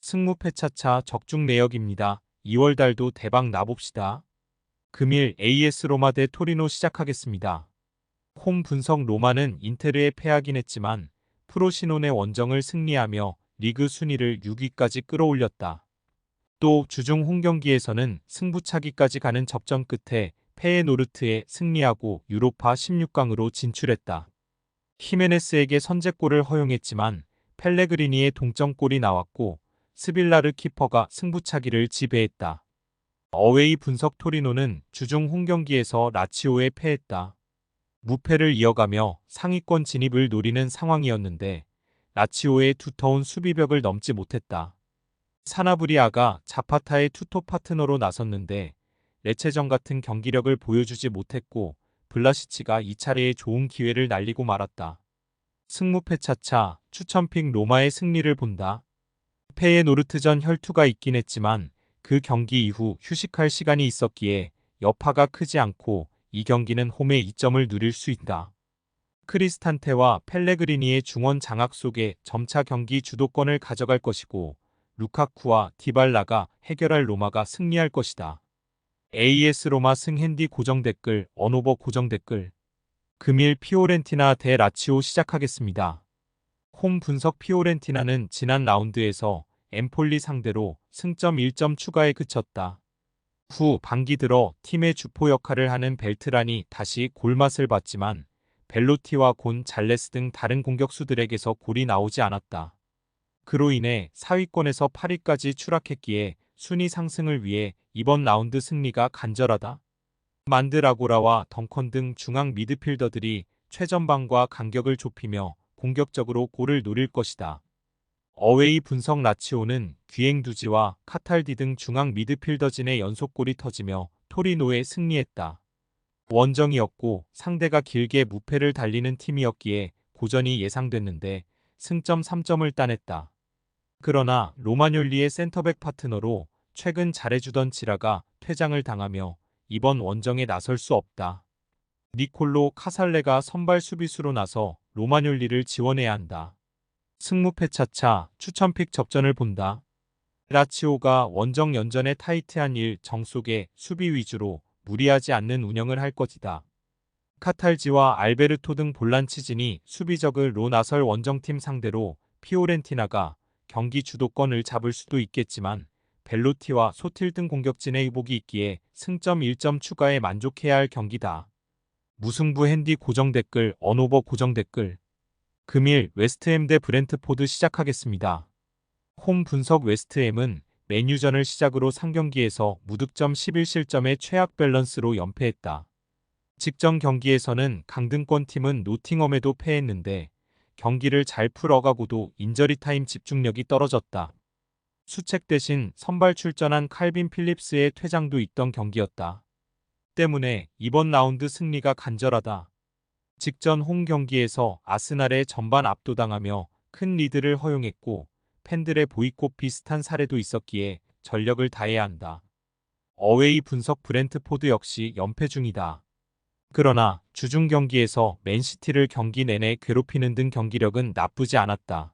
승무패차차 적중 내역입니다. 2월달도 대박 나봅시다. 금일 AS 로마 대 토리노 시작하겠습니다. 홈 분석 로마는 인테르에 패하긴 했지만 프로시노네 원정을 승리하며 리그 순위를 6위까지 끌어올렸다. 또 주중 홈경기에서는 승부차기까지 가는 접전 끝에 페에노르트에 승리하고 유로파 16강으로 진출했다. 히메네스에게 선제골을 허용했지만 펠레그리니의 동점골이 나왔고 스빌라르 키퍼가 승부차기를 지배했다. 어웨이 분석 토리노는 주중 홈경기에서 라치오에 패했다. 무패를 이어가며 상위권 진입을 노리는 상황이었는데 라치오의 두터운 수비벽을 넘지 못했다. 사나브리아가 자파타의 투톱 파트너로 나섰는데 레체전 같은 경기력을 보여주지 못했고 블라시치가 2차례의 좋은 기회를 날리고 말았다. 승무패차차 추천픽 로마의 승리를 본다. 페에노르트전 혈투가 있긴 했지만 그 경기 이후 휴식할 시간이 있었기에 여파가 크지 않고 이 경기는 홈의 이점을 누릴 수 있다. 크리스탄테와 펠레그리니의 중원 장악 속에 점차 경기 주도권을 가져갈 것이고 루카쿠와 디발라가 해결할 로마가 승리할 것이다. AS 로마 승 핸디 고정 댓글, 언오버 고정 댓글. 금일 피오렌티나 대 라치오 시작하겠습니다. 홈 분석 피오렌티나는 지난 라운드에서 엠폴리 상대로 승점 1점 추가에 그쳤다. 후 반기 들어 팀의 주포 역할을 하는 벨트란이 다시 골맛을 봤지만 벨로티와 곤 잘레스 등 다른 공격수들에게서 골이 나오지 않았다. 그로 인해 4위권에서 8위까지 추락했기에 순위 상승을 위해 이번 라운드 승리가 간절하다. 만드라고라와 덩컨 등 중앙 미드필더들이 최전방과 간격을 좁히며 공격적으로 골을 노릴 것이다. 어웨이 분석 라치오는 귀행두지와 카탈디 등 중앙 미드필더진의 연속골이 터지며 토리노에 승리했다. 원정이었고 상대가 길게 무패를 달리는 팀이었기에 고전이 예상됐는데 승점 3점을 따냈다. 그러나 로마뇰리의 센터백 파트너로 최근 잘해주던 지라가 퇴장을 당하며 이번 원정에 나설 수 없다. 니콜로 카살레가 선발 수비수로 나서 로마뇰리를 지원해야 한다. 승무패차차 추천픽 접전을 본다. 라치오가 원정 연전의 타이트한 일정 속에 수비 위주로 무리하지 않는 운영을 할 것이다. 카탈지와 알베르토 등 볼란치진이 수비적으로 나설 원정팀 상대로 피오렌티나가 경기 주도권을 잡을 수도 있겠지만 벨로티와 소틸 등 공격진의 의복이 있기에 승점 1점 추가에 만족해야 할 경기다. 무승부 핸디 고정 댓글, 언오버 고정 댓글. 금일 웨스트햄 대 브렌트포드 시작하겠습니다. 홈 분석 웨스트햄은 맨유전을 시작으로 3경기에서 무득점 11실점의 최악 밸런스로 연패했다. 직전 경기에서는 강등권 팀은 노팅엄에도 패했는데 경기를 잘 풀어가고도 인저리 타임 집중력이 떨어졌다. 수책 대신 선발 출전한 칼빈 필립스의 퇴장도 있던 경기였다. 때문에 이번 라운드 승리가 간절하다. 직전 홈 경기에서 아스날에 전반 압도당하며 큰 리드를 허용했고 팬들의 보이콧 비슷한 사례도 있었기에 전력을 다해야 한다. 어웨이 분석 브렌트포드 역시 연패 중이다. 그러나 주중 경기에서 맨시티를 경기 내내 괴롭히는 등 경기력은 나쁘지 않았다.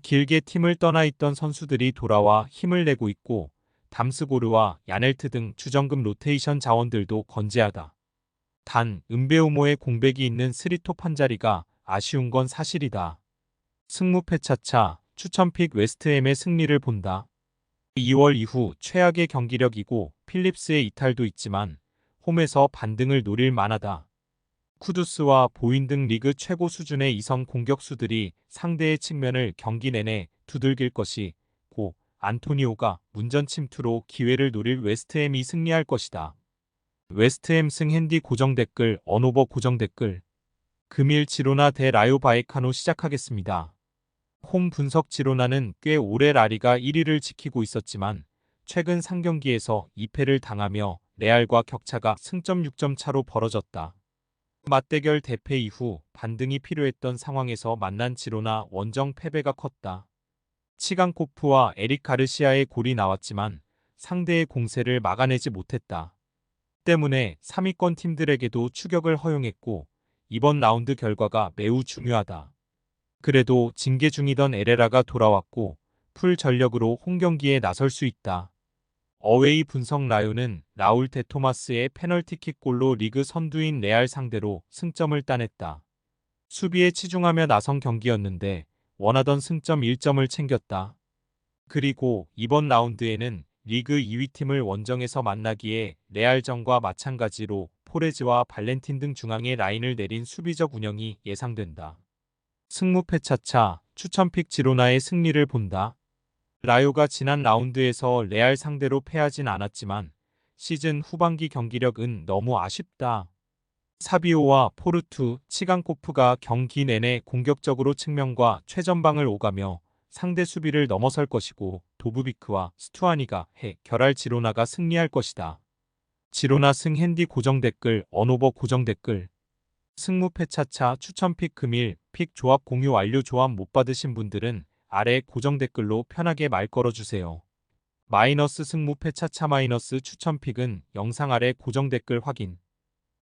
길게 팀을 떠나 있던 선수들이 돌아와 힘을 내고 있고 담스고르와 야넬트 등 주전급 로테이션 자원들도 건재하다. 단 은베우모의 공백이 있는 스리톱 한 자리가 아쉬운 건 사실이다. 승무패차차 추천픽 웨스트햄의 승리를 본다. 2월 이후 최악의 경기력이고 필립스의 이탈도 있지만 홈에서 반등을 노릴 만하다. 쿠두스와 보인 등 리그 최고 수준의 이성 공격수들이 상대의 측면을 경기 내내 두들길 것이고 안토니오가 문전 침투로 기회를 노릴 웨스트햄이 승리할 것이다. 웨스트햄 승 핸디 고정 댓글, 언오버 고정 댓글. 금일 지로나 대 라요 바이카노 시작하겠습니다. 홈 분석 지로나는 꽤 오래 라리가 1위를 지키고 있었지만 최근 3경기에서 2패를 당하며 레알과 격차가 승점 6점 차로 벌어졌다. 맞대결 대패 이후 반등이 필요했던 상황에서 만난 지로나 원정 패배가 컸다. 치강코프와 에릭 가르시아의 골이 나왔지만 상대의 공세를 막아내지 못했다. 때문에 3위권 팀들에게도 추격을 허용했고 이번 라운드 결과가 매우 중요하다. 그래도 징계 중이던 에레라가 돌아왔고 풀 전력으로 홈경기에 나설 수 있다. 어웨이 분석 라요는 라울 데 토마스의 페널티킥골로 리그 선두인 레알 상대로 승점을 따냈다. 수비에 치중하며 나선 경기였는데 원하던 승점 1점을 챙겼다. 그리고 이번 라운드에는 리그 2위 팀을 원정에서 만나기에 레알전과 마찬가지로 포레즈와 발렌틴 등 중앙의 라인을 내린 수비적 운영이 예상된다. 승무패 차차 추천픽 지로나의 승리를 본다. 라요가 지난 라운드에서 레알 상대로 패하진 않았지만 시즌 후반기 경기력은 너무 아쉽다. 사비오와 포르투, 치강코프가 경기 내내 공격적으로 측면과 최전방을 오가며 상대 수비를 넘어설 것이고 도브비크와 스투아니가 결할 지로나가 승리할 것이다. 지로나 승 핸디 고정 댓글 언오버 고정 댓글 승무패 차차 추천픽 금일 픽 조합 공유 완료. 조합 못 받으신 분들은 아래 고정 댓글로 편하게 말 걸어주세요. 마이너스 승무패 차차 마이너스 추천픽은 영상 아래 고정 댓글 확인.